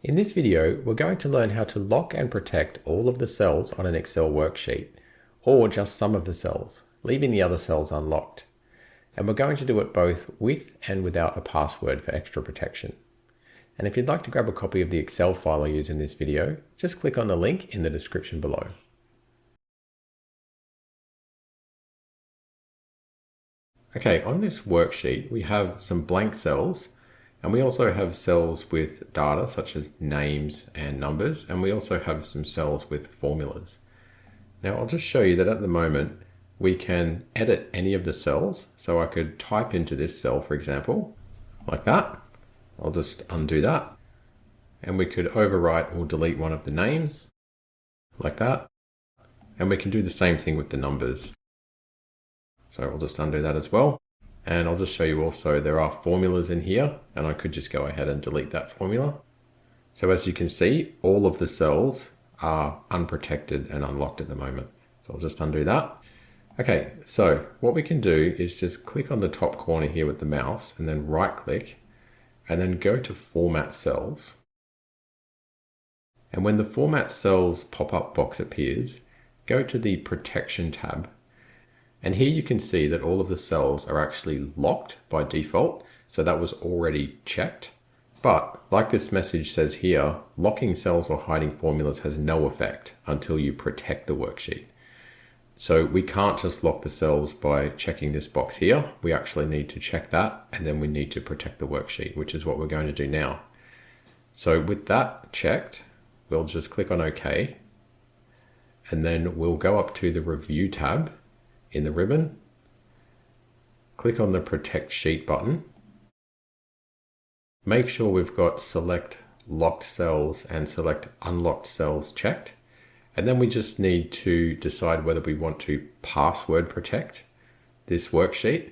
In this video, we're going to learn how to lock and protect all of the cells on an Excel worksheet, or just some of the cells, leaving the other cells unlocked. And we're going to do it both with and without a password for extra protection. And if you'd like to grab a copy of the Excel file I use in this video, just click on the link in the description below. Okay, on this worksheet, we have some blank cells, and we also have cells with data such as names and numbers, and we also have some cells with formulas. Now I'll just show you that at the moment, we can edit any of the cells. So I could type into this cell, for example, like that. I'll just undo that. And we could overwrite or delete one of the names, like that. And we can do the same thing with the numbers. So I'll just undo that as well. And I'll just show you also there are formulas in here, and I could just go ahead and delete that formula. So as you can see, all of the cells are unprotected and unlocked at the moment. So I'll just undo that. Okay, so what we can do is just click on the top corner here with the mouse and then right click and then go to Format Cells. And when the Format Cells pop-up box appears, go to the Protection tab. And here you can see that all of the cells are actually locked by default. So that was already checked. But like this message says here, locking cells or hiding formulas has no effect until you protect the worksheet. So we can't just lock the cells by checking this box here. We actually need to check that, and then we need to protect the worksheet, which is what we're going to do now. So with that checked, we'll just click on OK. And then we'll go up to the Review tab in the ribbon, click on the Protect Sheet button. Make sure we've got Select Locked Cells and Select Unlocked Cells checked. And then we just need to decide whether we want to password protect this worksheet.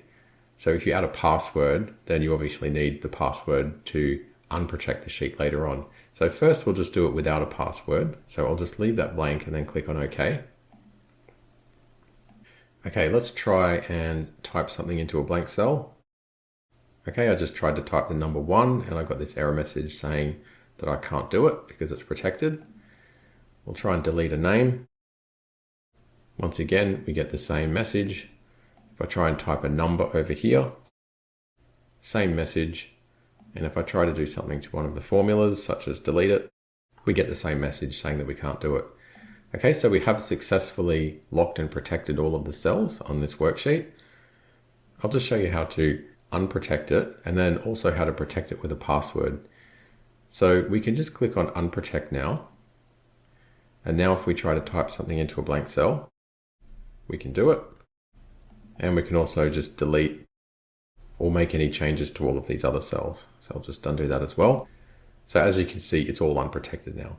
So if you add a password, then you obviously need the password to unprotect the sheet later on. So first we'll just do it without a password. So I'll just leave that blank and then click on OK. Okay, let's try and type something into a blank cell. Okay, I just tried to type the number 1 and I got this error message saying that I can't do it because it's protected. We'll try and delete a name. Once again, we get the same message. If I try and type a number over here, same message. And if I try to do something to one of the formulas, such as delete it, we get the same message saying that we can't do it. Okay, so we have successfully locked and protected all of the cells on this worksheet. I'll just show you how to unprotect it and then also how to protect it with a password. So we can just click on Unprotect now. And now if we try to type something into a blank cell, we can do it. And we can also just delete or make any changes to all of these other cells. So I'll just undo that as well. So as you can see, it's all unprotected now.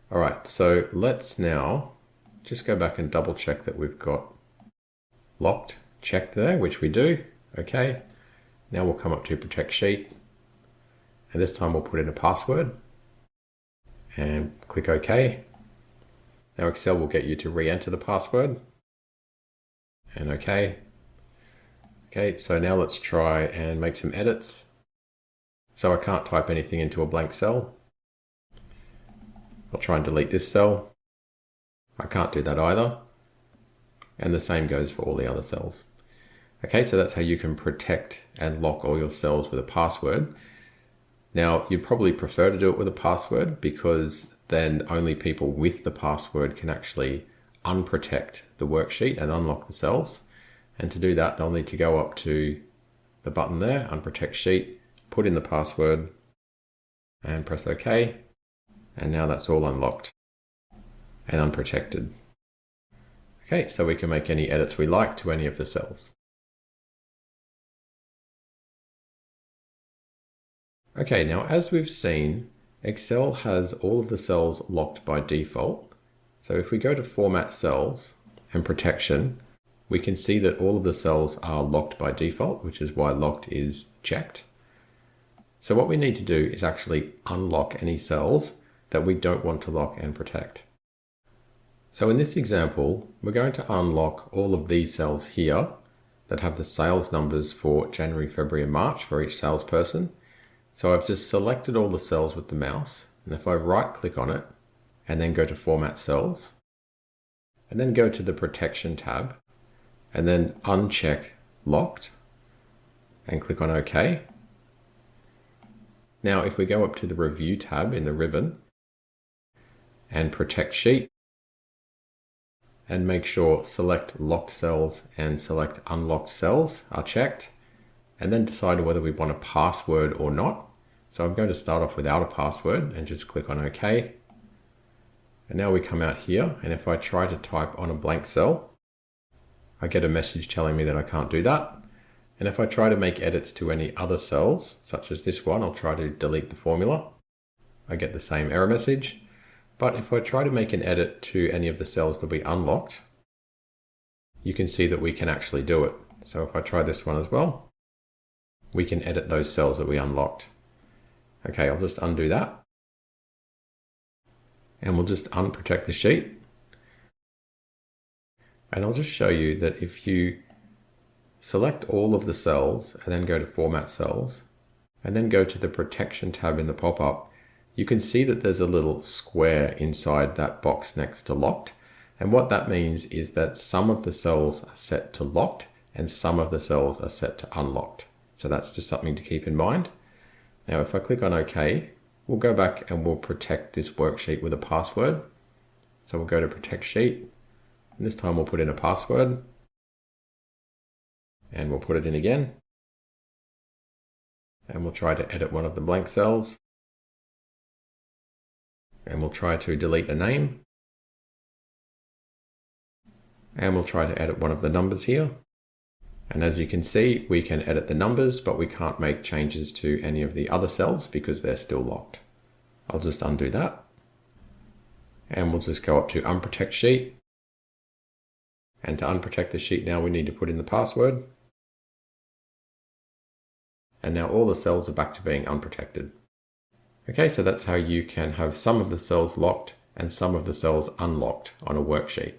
All right, so let's now just go back and double check that we've got locked checked there, which we do. Okay, now we'll come up to Protect Sheet. And this time we'll put in a password and click OK. Now Excel will get you to re-enter the password and OK. Okay, so now let's try and make some edits. So I can't type anything into a blank cell. I'll try and delete this cell. I can't do that either. And the same goes for all the other cells. Okay, so that's how you can protect and lock all your cells with a password. Now, you'd probably prefer to do it with a password because then only people with the password can actually unprotect the worksheet and unlock the cells. And to do that, they'll need to go up to the button there, Unprotect Sheet, put in the password and press OK. And now that's all unlocked and unprotected. Okay, so we can make any edits we like to any of the cells. Okay, now as we've seen, Excel has all of the cells locked by default. So if we go to Format Cells and Protection, we can see that all of the cells are locked by default, which is why locked is checked. So what we need to do is actually unlock any cells that we don't want to lock and protect. So in this example, we're going to unlock all of these cells here that have the sales numbers for January, February, and March for each salesperson. So I've just selected all the cells with the mouse, and if I right click on it and then go to Format Cells, and then go to the Protection tab, and then uncheck Locked, and click on OK. Now if we go up to the Review tab in the ribbon, and Protect Sheet, and make sure Select Locked Cells and Select Unlocked Cells are checked, and then decide whether we want a password or not. So I'm going to start off without a password and just click on OK. And now we come out here, and if I try to type on a blank cell, I get a message telling me that I can't do that. And if I try to make edits to any other cells, such as this one, I'll try to delete the formula. I get the same error message. But if I try to make an edit to any of the cells that we unlocked, you can see that we can actually do it. So if I try this one as well, we can edit those cells that we unlocked. Okay, I'll just undo that. And we'll just unprotect the sheet. And I'll just show you that if you select all of the cells and then go to Format Cells, and then go to the Protection tab in the pop-up, you can see that there's a little square inside that box next to Locked. And what that means is that some of the cells are set to Locked and some of the cells are set to Unlocked. So that's just something to keep in mind. Now if I click on OK, we'll go back and we'll protect this worksheet with a password. So we'll go to Protect Sheet, and this time we'll put in a password, and we'll put it in again, and we'll try to edit one of the blank cells, and we'll try to delete a name, and we'll try to edit one of the numbers here. And as you can see, we can edit the numbers, but we can't make changes to any of the other cells because they're still locked. I'll just undo that. And we'll just go up to Unprotect Sheet. And to unprotect the sheet now, we need to put in the password. And now all the cells are back to being unprotected. Okay, so that's how you can have some of the cells locked and some of the cells unlocked on a worksheet.